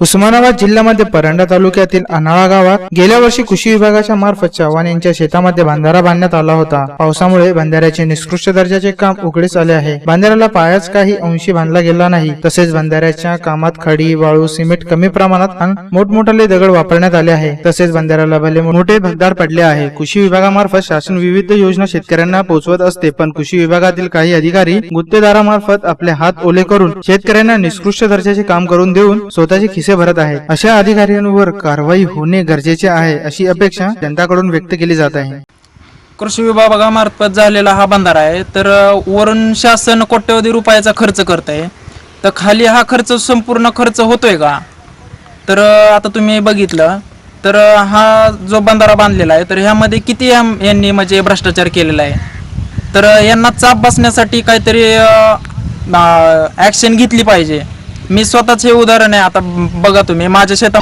उस्मानाबाद जिल्ह्यामध्ये परंडा तालुक्यातील अनाळा गावात गेल्या वर्षी कृषी विभागाच्या मार्फत चव्हाण यांच्या शेतामध्ये बंधारा बांधण्यात आला होता। पावसामुळे बंधाऱ्याचे निकृष्ट दर्जाचे काम उघडीस आले आहे। बंधाऱ्याला पायाच काही अंशी बांधला गेला नाही। तसेच बंधाऱ्याच्या कामात खडी, वाळू, सिमेंट कमी प्रमाणात आणि मोठमोठाले दगड वापरण्यात आले आहे। तसेच बंधाऱ्याला भले मोठे भगदाड पडले आहे। कृषी विभागामार्फत शासन विविध योजना शेतकऱ्यांना पोहोचवत असते, पण कृषी विभागातील काही अधिकारी गुत्तेदारामार्फत आपले हात ओले करून शेतकऱ्यांना निकृष्ट दर्जाचे काम करून देऊन स्वतःचे खिसे भरत आहे। अशा अधिकाऱ्यांवर कारवाई होणे गरजेचे आहे, अशी अपेक्षा जनताकडून व्यक्त केली जात आहे। कृषी विभागामार्फत झालेला हा बंधारा आहे, तर वरून शासन कोट्यवधी रुपयाचा खर्च करत आहे, तर खाली हा खर्च संपूर्ण खर्च होतोय का? तर आता तुम्ही बघितलं तर हा जो बंधारा बांधलेला आहे, तर ह्यामध्ये किती यांनी म्हणजे भ्रष्टाचार केलेला आहे। तर यांना चाप बसण्यासाठी काहीतरी ॲक्शन घेतली पाहिजे। मी स्वतःच हे उदाहरण आहे, आता बघा तुम्ही माझ्या शेतात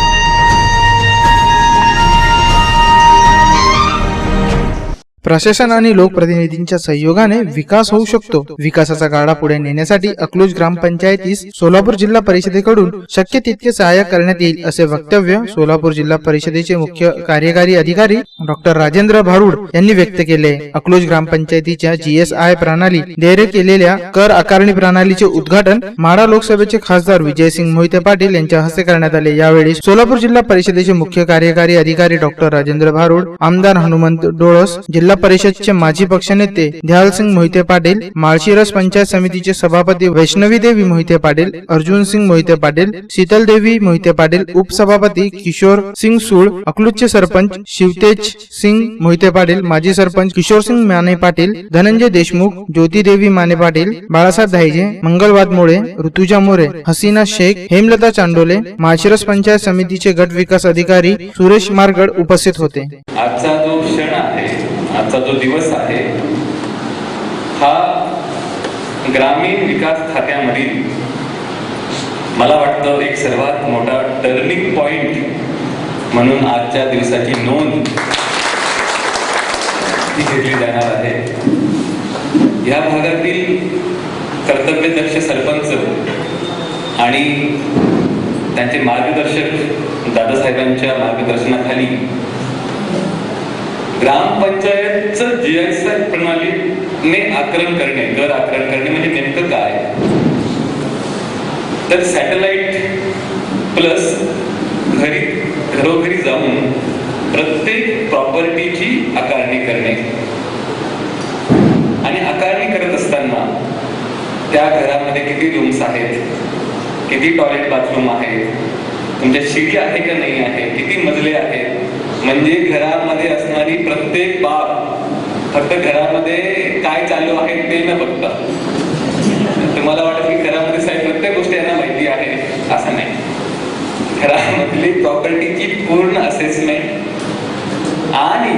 प्रशासन आणि लोकप्रतिनिधींच्या सहयोगाने विकास होऊ शकतो। विकासाचा गाडा पुढे नेण्यासाठी अकलूज ग्रामपंचायतीस सोलापूर जिल्हा परिषदेकडून शक्य तितके सहाय्य करण्यात येईल, असे वक्तव्य सोलापूर जिल्हा परिषदेचे मुख्य कार्यकारी अधिकारी डॉक्टर राजेंद्र भारुड यांनी व्यक्त केले। अकलूज ग्रामपंचायतीच्या GSI प्रणाली देय केलेल्या कर आकारणी प्रणालीचे उद्घाटन माढा लोकसभेचे खासदार विजयसिंग मोहिते पाटील यांच्या हस्ते करण्यात आले। यावेळी सोलापूर जिल्हा परिषदेचे मुख्य कार्यकारी अधिकारी डॉक्टर राजेंद्र भारुड, आमदार हनुमंत डोळस, जिल्हा परिषदचे माजी पक्षनेते ध्यालसिंग मोहिते पाटील, माळशिरस पंचायत समितीचे सभापती वैष्णवी देवी मोहिते पाटील, अर्जुन सिंग मोहिते पाटील, शीतल देवी मोहिते पाटील, उपसभापती किशोर सिंग सूळ, अकलूजचे सरपंच शिवतेज सिंग मोहिते पाटील, माजी सरपंच किशोर सिंग माने पाटील, धनंजय देशमुख, ज्योती देवी माने पाटील, बाळासाहेब धायजे, मंगल वादमोळे, ऋतुजा मोरे, हसीना शेख, हेमलता चांडोले, माळशिरस पंचायत समितीचे गट विकास अधिकारी सुरेश मारगड उपस्थित होते। आजचा जो क्षण आहे, आजचा जो दिवस आहे, हा ग्रामीण विकास खात्यामधील मला वाटतं एक सर्वात मोठा टर्निंग पॉइंट म्हणून आजच्या दिवसाची नोंद ती घेतली जाणार आहे। या भागातील कर्तव्यदक्ष सरपंच आणि त्यांचे मार्गदर्शक दादासाहेबांच्या मार्गदर्शनाखाली ग्रामपंचायतचं GSI प्रणालीने आकलन करणे, कर आकलन करणे म्हणजे नेमकं काय? तर सॅटेलाइट प्लस घरोघरी जाऊन प्रत्येक प्रॉपर्टीची आकारणी करणे आणि आकारणी करत असताना त्या घरामध्ये किती रूम्स आहेत, किती टॉयलेट बाथरूम आहेत, तुमच्या शिडी आहे का नाही आहे, किती मजले आहेत, म्हणजे घरामध्ये असणारी प्रत्येक बाब फक्त घरामध्ये काय चालू आहे ते न बघता, तुम्हाला वाटत की घरामध्ये साहेब प्रत्येक गोष्ट यांना माहिती आहे असं नाही, घरामधली प्रॉपर्टीची पूर्ण असेसमेंट आणि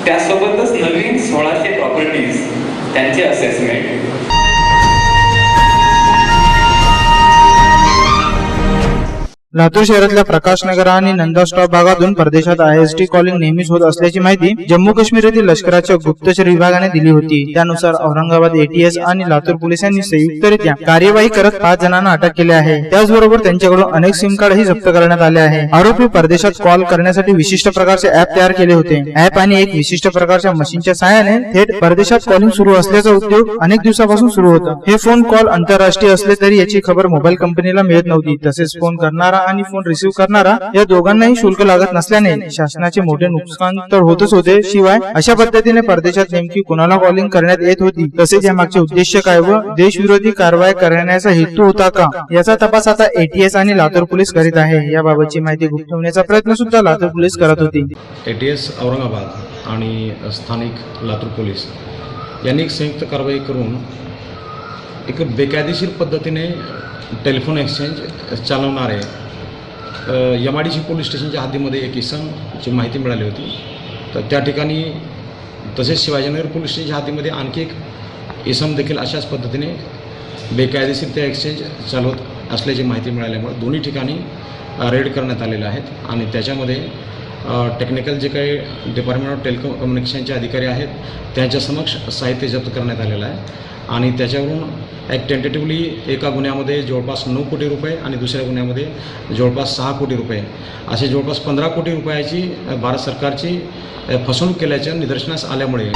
त्यासोबतच नवीन 1600 प्रॉपर्टीज त्यांचे असेसमेंट। लातूर शहरातल्या प्रकाशनगर आणि नंदा स्टॉप भागातून परदेशात IST कॉलिंग नेहमीच होत असल्याची माहिती जम्मू काश्मीर येथील लष्कराच्या गुप्तचर विभागाने दिली होती। त्यानुसार औरंगाबाद ATS आणि लातूर पोलिसांनी संयुक्तरित्या कार्यवाही करत 5 जणांना अटक केली आहे। त्याचबरोबर त्यांच्याकडून अनेक सिम कार्डही जप्त करण्यात आले आहे। आरोपी परदेशात कॉल करण्यासाठी विशिष्ट प्रकारचे ऍप तयार केले होते। ऍप आणि एक विशिष्ट प्रकारच्या मशीनच्या सहाय्याने थेट परदेशात कॉलिंग सुरू असल्याचा उद्योग अनेक दिवसापासून सुरू होता। हे फोन कॉल आंतरराष्ट्रीय असले तरी याची खबर मोबाईल कंपनीला मिळत नव्हती। तसेच फोन करणारा आणि फोन रिसीव्ह करणारा या दोघांनाही शुल्क लागत नसल्याने शासनाचे मोठे नुकसान तर होतच होते, शिवाय अशा पद्धतीने परदेशात नेमकी कोणाला कॉलिंग करण्यात येत होती, तसेच यामागचे उद्देश काय व देशविरोधी कारवाई करण्याचा हेतू होता का, याचा तपास आता ATS आणि लातूर पोलीस करीत आहे। याबाबतची माहिती गुप्तवण्याचा प्रयत्न सुद्धा लातूर पोलीस करत होती। ATS औरंगाबाद आणि स्थानिक लातूर पोलीस यांनी एक संयुक्त कारवाई करून एक बेकायदेशीर पद्धतीने टेलिफोन एक्सचेंज चालवणारे MIDC पोलीस स्टेशनच्या हद्दीमध्ये एक इसमची माहिती मिळाली होती। तर त्या ठिकाणी तसेच शिवाजीनगर पोलीस स्टेशनच्या हद्दीमध्ये आणखी एक इसम देखील अशाच पद्धतीने बेकायदेशीर त्या एक्सचेंज चालवत असल्याची माहिती मिळाल्यामुळे दोन्ही ठिकाणी रेड करण्यात आलेले आहेत आणि त्याच्यामध्ये टेक्निकल जे काही डिपार्टमेंट ऑफ टेलिकम्युनिकेशनचे अधिकारी आहेत त्यांच्या समक्ष साहित्य जप्त करण्यात आलेलं आहे। आणि त्याच्यावरून एक टेंटेटिव्हली एका गुन्ह्यामध्ये जवळपास 9 कोटी रुपये आणि दुसऱ्या गुन्ह्यामध्ये जवळपास 6 कोटी रुपये असे जवळपास 15 कोटी रुपयाची भारत सरकारची फसवणूक केल्याच्या निदर्शनास आल्यामुळे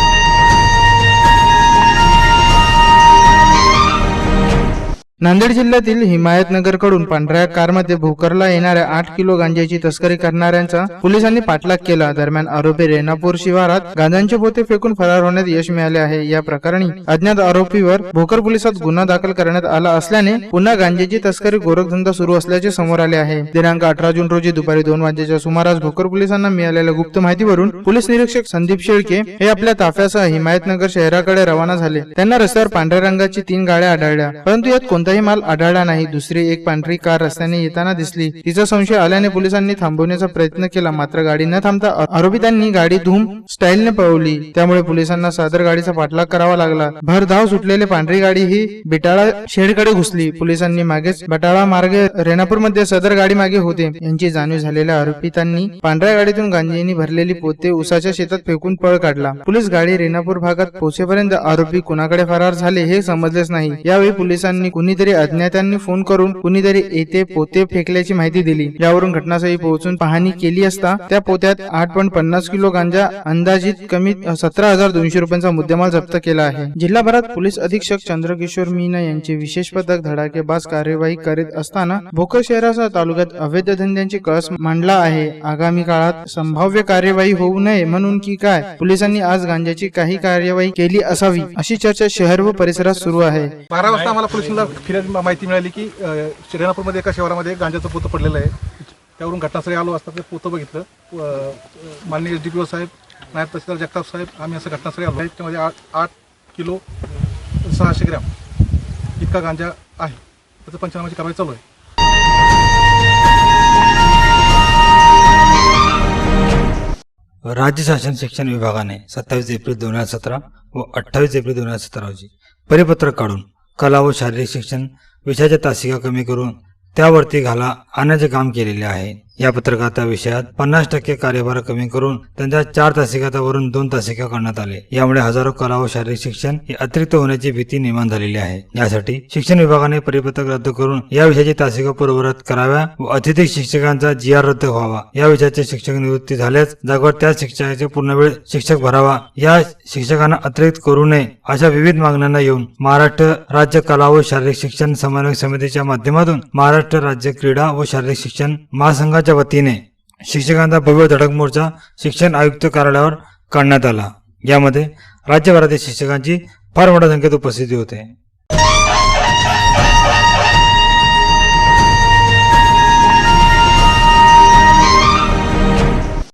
नांदेड जिल्ह्यातील हिमायतनगरकडून पांढऱ्या कारमध्ये भोकरला येणाऱ्या 8 किलो गांजाची तस्करी करणाऱ्यांचा पोलिसांनी पाठलाग केला. दरम्यान आरोपी रेणापूर शिवारात गांजाचे पोते फेकून फरार होण्यात यश मिळाले आहे. या प्रकरणी अज्ञात आरोपीवर भोकर पोलिसात गुन्हा दाखल करण्यात आला असल्याने पुन्हा गांजाची तस्करी गोरखधंदा सुरू असल्याचे समोर आले आहे. दिनांक 18 जून रोजी दुपारी 2 वाजेच्या सुमारास भोकर पोलिसांना मिळालेल्या गुप्त माहितीवरून पोलीस निरीक्षक संदीप शेळके हे आपल्या ताफ्यासह हिमायतनगर शहराकडे रवाना झाले. त्यांना रस्त्यावर पांढऱ्या रंगाची 3 गाड्या आढळल्या, परंतु यात कोणताही माल आढळला नाही. दुसरी एक पांढरी कार रस्त्याने येताना दिसली. तिचा संशय आल्याने पोलिसांनी थांबवण्याचा प्रयत्न केला, मात्र गाडी न थांबता आरोपितांनी गाडी धूम स्टाईलने पळवली. त्यामुळे पोलिसांना सदर गाडीचा पाठलाग करावा लागला. भरधाव सुटलेली पांढरी गाडी ही बिटाळा शेडकडे घुसली. पोलिसांनी मागेच बटाळा मार्गे रेणापूर मध्ये सदर गाडी मागे होते यांची जाणीव झालेल्या आरोपितांनी पांढऱ्या गाडीतून गांजेनी भरलेली पोते उसाच्या शेतात फेकून पळ काढला. पोलीस गाडी रेणापूर भागात पोहोचेपर्यंत आरोपी कुणाकडे फरार झाले हे समजलेच नाही. यावेळी पोलिसांनी कुणीतरी अज्ञातांनी फोन करून कुणीतरी येथे पोते फेकल्याची माहिती दिली. यावरून घटनास्थळी पोहोचून पाहणी केली असता त्या पोत्यात 8.50 किलो गांजा अंदाजित कमी 17,200 रुपयांचा मुद्देमाल जप्त केला आहे. जिल्हाभरात पोलीस अधीक्षक चंद्रकिशोर मीना यांचे विशेष पथक धडाकेबाज कार्यवाही करीत असताना भोकर शहरासह तालुक्यात अवैध धंद्यांची कळस मांडला आहे. आगामी काळात संभाव्य कार्यवाही होऊ नये म्हणून की काय पोलिसांनी आज गांजाची काही कार्यवाही केली असावी अशी चर्चा शहर व परिसरात सुरू आहे. 12 वाजता आम्हाला पोलिसांना माहिती मिळाली की रेणापूरमध्ये एका शहरामध्ये गांजाचं पोतं पडलेलं आहे. त्यावरून घटनास्थळी आलो असता ते पोतं बघितलं. माननीय SDPO साहेब, नायब तहसीलदार जगताप साहेब, आम्ही असं घटनास्थळी आलो. त्यामध्ये 8 किलो 600 ग्रॅम इतका गांजा आहे. त्याचं पंचनामाची कारवाई चालू आहे. राज्य शासन शिक्षण विभागाने 27 एप्रिल 2017 व 28 एप्रिल 2017 रोजी परिपत्रक काढून कला व शारीरिक शिक्षण विषयाच्या तासिका कमी करून त्यावरती घाला आणण्याचे काम केलेले आहे. या पत्रकात त्या विषयात 50% कार्यभार कमी करून त्यांच्या 4 तासिकावरून 2 तासिका करण्यात आले. यामुळे हजारो कला व शारीरिक शिक्षण हे अतिरिक्त होण्याची भीती निर्माण झालेली आहे. यासाठी शिक्षण विभागाने परिपत्रक रद्द करून या विषयाची तासिका पूर्ववत कराव्या व अतिथी शिक्षकांचा GR रद्द व्हावा. या विषयाचे शिक्षक निवृत्ती झाल्यास जागेवर त्या शिक्षकाचे पूर्णवेळ शिक्षक भरावा. या शिक्षकांना अतिरिक्त करू नये अशा विविध मागण्यांना येऊन महाराष्ट्र राज्य कला व शारीरिक शिक्षण समन्वय समितीच्या माध्यमातून महाराष्ट्र राज्य क्रीडा व शारीरिक शिक्षण महासंघाच्या वतीने शिक्षकांचा भव्य धडक मोर्चा शिक्षण आयुक्त कार्यालयावर काढण्यात आला. यामध्ये राज्यभरातील शिक्षकांची फार मोठ्या संख्येत उपस्थिती होते.